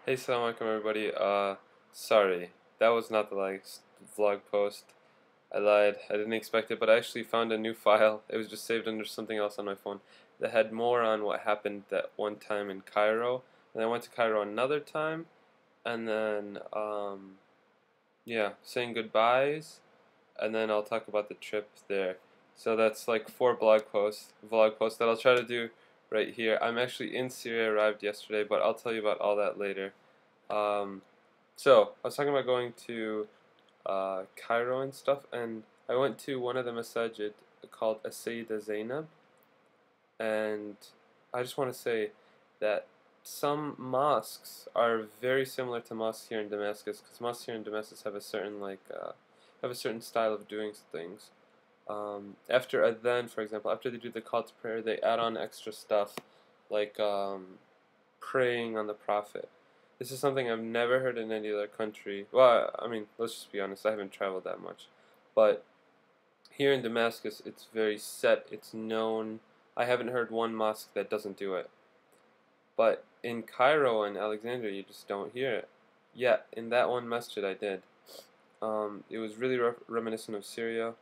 Hey, Assalamu alaikum everybody. Sorry, that was not the last vlog post. I lied. I didn't expect it, but I actually found a new file. It was just saved under something else on my phone that had more on what happened that one time in Cairo. And I went to Cairo another time, and then yeah, saying goodbyes, and then I'll talk about the trip there. So that's like four vlog posts that I'll try to do right here. I'm actually in Syria, arrived yesterday, but I'll tell you about all that later. Um, so I was talking about going to Cairo and stuff, and I went to one of the masajid called As-Sayyida Zainab, and I just want to say that some mosques are very similar to mosques here in Damascus, because mosques here in Damascus have a certain have a certain style of doing things. After adhan, for example, after they do the call to prayer, they add on extra stuff like praying on the Prophet. This is something I've never heard in any other country. Well, I mean, let's just be honest, I haven't traveled that much. But here in Damascus, it's very set, it's known. I haven't heard one mosque that doesn't do it. But in Cairo and Alexandria, you just don't hear it. Yet, in that one masjid, I did. It was really reminiscent of Syria.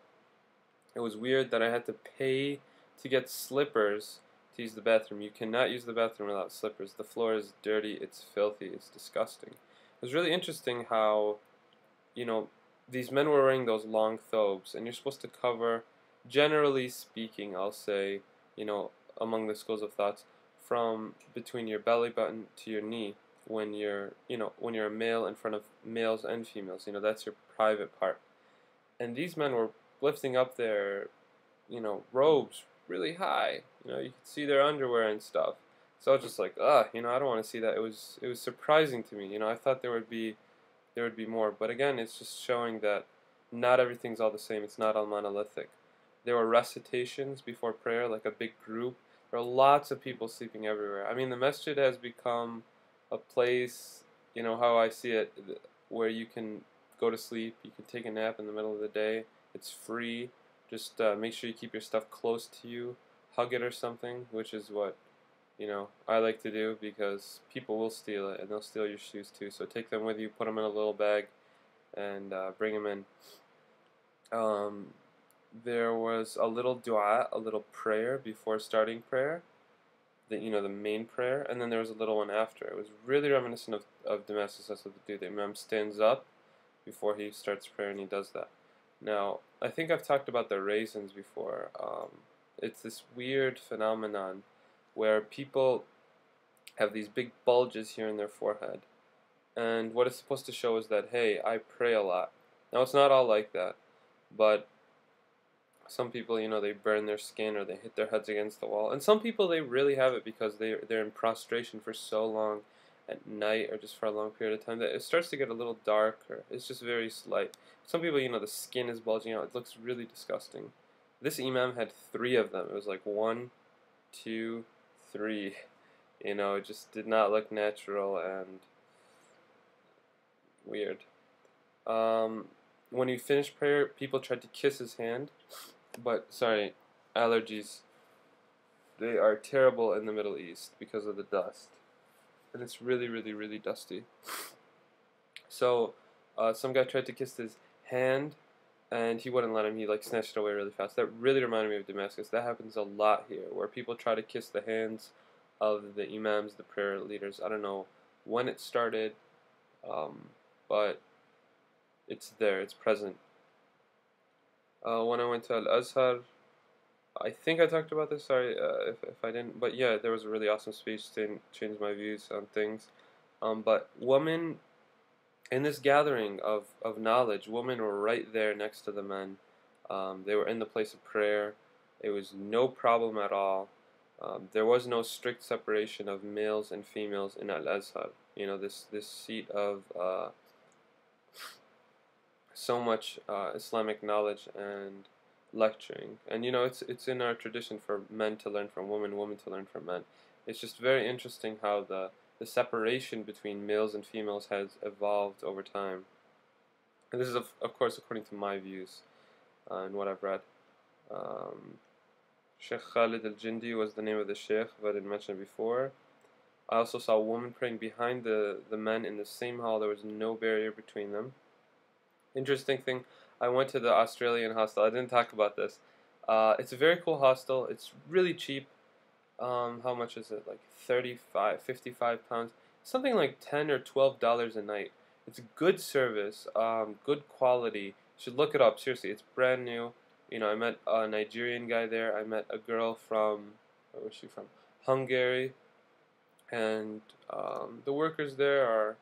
It was weird that I had to pay to get slippers to use the bathroom. You cannot use the bathroom without slippers. The floor is dirty, it's filthy, it's disgusting. It was really interesting how, you know, these men were wearing those long thobes, and you're supposed to cover, generally speaking, I'll say, you know, among the schools of thoughts, from between your belly button to your knee when when you're a male in front of males and females. You know, that's your private part. And these men were lifting up their, robes really high. You could see their underwear and stuff. So I was just like, I don't want to see that. It was surprising to me. I thought there would be more, but again, it's just showing that not everything's all the same. It's not all monolithic. There were recitations before prayer, like a big group. There are lots of people sleeping everywhere. I mean, the masjid has become a place, how I see it, where you can go to sleep, you can take a nap in the middle of the day. It's free. Just make sure you keep your stuff close to you. Hug it or something, which is what, I like to do because people will steal it and they'll steal your shoes too. So take them with you, put them in a little bag, and bring them in. Um, there was a little dua, a little prayer before starting prayer, the main prayer, and then there was a little one after. It was really reminiscent of Damascus. That's what they do. The Imam stands up before he starts prayer and he does that. Now, I think I've talked about the raisins before. It's this weird phenomenon where people have these big bulges here in their forehead. And what it's supposed to show is that, hey, I pray a lot. Now, it's not all like that, but some people, they burn their skin or they hit their heads against the wall. And some people, they really have it because they're in prostration for so long at night or just for a long period of time that it starts to get a little darker. It's just very slight. Some people, the skin is bulging out. It looks really disgusting. This imam had three of them. It was like 1, 2, 3. It just did not look natural and weird. When he finished prayer, people tried to kiss his hand, but sorry, allergies. They are terrible in the Middle East because of the dust, and it's really, really, really dusty. So, some guy tried to kiss his hand, and he wouldn't let him. He snatched it away really fast. That really reminded me of Damascus. That happens a lot here, where people try to kiss the hands of the imams, the prayer leaders. I don't know when it started, but it's there. It's present. When I went to Al-Azhar, I think I talked about this. Sorry if I didn't. But yeah, there was a really awesome speech to change my views on things. But women in this gathering of knowledge, women were right there next to the men. They were in the place of prayer. It was no problem at all. There was no strict separation of males and females in Al-Azhar. This seat of so much Islamic knowledge and lecturing. And it's in our tradition for men to learn from women, women to learn from men. It's just very interesting how the separation between males and females has evolved over time. And this is, of course, according to my views and what I've read. Sheikh Khalid al-Jindi was the name of the sheikh, but I didn't mention it before. I also saw a woman praying behind the men in the same hall. There was no barrier between them. Interesting thing, I went to the Australian hostel. I didn't talk about this. It's a very cool hostel. It's really cheap. How much is it? Like 35, 55 pounds. Something like $10 or $12 a night. It's good service, good quality. You should look it up. Seriously, it's brand new. You know, I met a Nigerian guy there. I met a girl from, where was she from? Hungary. And the workers there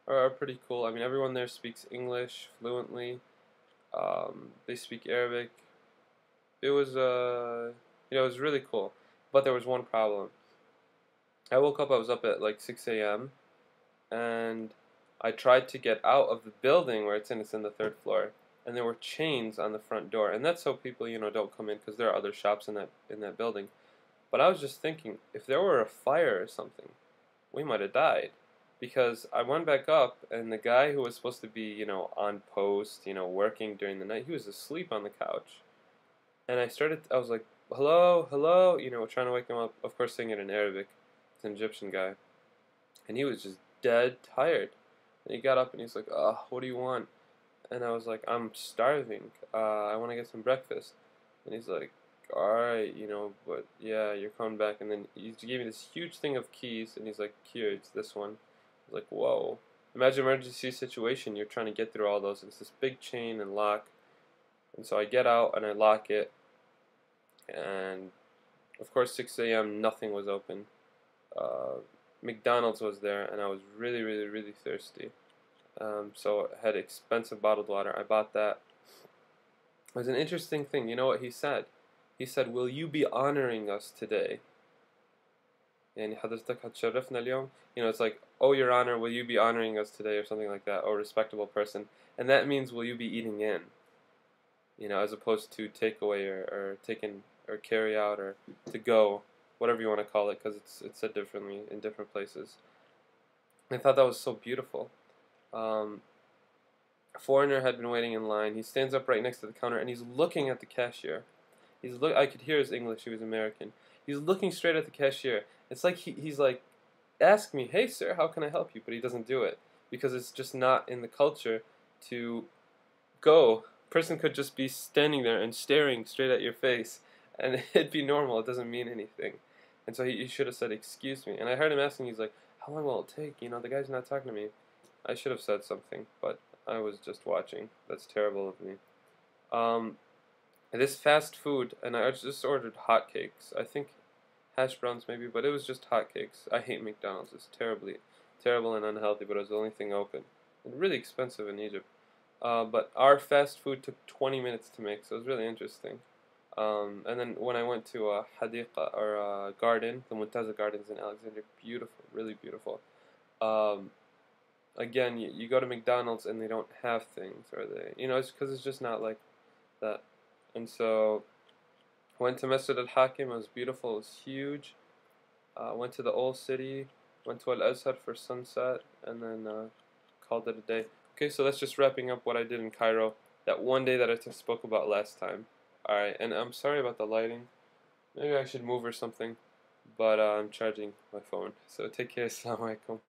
are pretty cool. I mean, everyone there speaks English fluently. They speak Arabic. It was it was really cool. But there was one problem. I woke up. I was up at like 6 a.m. and I tried to get out of the building where it's in. It's in the third floor, and there were chains on the front door, and that's so people don't come in because there are other shops in that building. But I was just thinking, if there were a fire or something, we might have died. Because I went back up, and the guy who was supposed to be, on post, working during the night, he was asleep on the couch. And I was like, hello, hello, trying to wake him up, of course saying it in Arabic. It's an Egyptian guy. And he was just dead tired. And he got up and he's like, what do you want? And I was like, I'm starving. I want to get some breakfast. And he's like, alright, but yeah, you're coming back. And then he gave me this huge thing of keys, and he's like, here, it's this one. I was like, whoa. Imagine an emergency situation, you're trying to get through all those. It's this big chain and lock. And so I get out and I lock it. And of course, 6 a.m., nothing was open. McDonald's was there, and I was really, really, really thirsty. So I had expensive bottled water. I bought that. It was an interesting thing. You know what he said? He said, will you be honoring us today? يعني حضرتك هتشرفنا اليوم? It's like, oh, your honor, will you be honoring us today, or something like that, or respectable person. And that means, will you be eating in? As opposed to take away or taken or carry out or to go, whatever you want to call it, because it's said differently in different places. I thought that was so beautiful. A foreigner had been waiting in line. He stands up right next to the counter, and he's looking at the cashier. I could hear his English. He was American. He's looking straight at the cashier. It's like he's like, ask me, hey sir, how can I help you? But he doesn't do it because it's just not in the culture to go. A person could just be standing there and staring straight at your face, and it'd be normal. It doesn't mean anything. And so he should have said, excuse me. And I heard him asking, he's like, how long will it take? The guy's not talking to me. I should have said something, but I was just watching. That's terrible of me. This fast food, and I just ordered hotcakes. I think hash browns maybe, but it was just hotcakes. I hate McDonald's. It's terrible and unhealthy, but it was the only thing open. And really expensive in Egypt. But our fast food took 20 minutes to make, so it was really interesting. And then when I went to a hadiqa, or a garden, the Muntaza Gardens in Alexandria, beautiful, really beautiful. Again, you go to McDonald's and they don't have things, or it's because it's just not like that. And so, went to Masjid al-Hakim. It was beautiful. It was huge. Went to the old city. Went to Al-Azhar for sunset, and then called it a day. Okay, so that's just wrapping up what I did in Cairo. That one day that I spoke about last time. Alright, and I'm sorry about the lighting. Maybe I should move or something. But I'm charging my phone. So take care. Assalamu alaikum.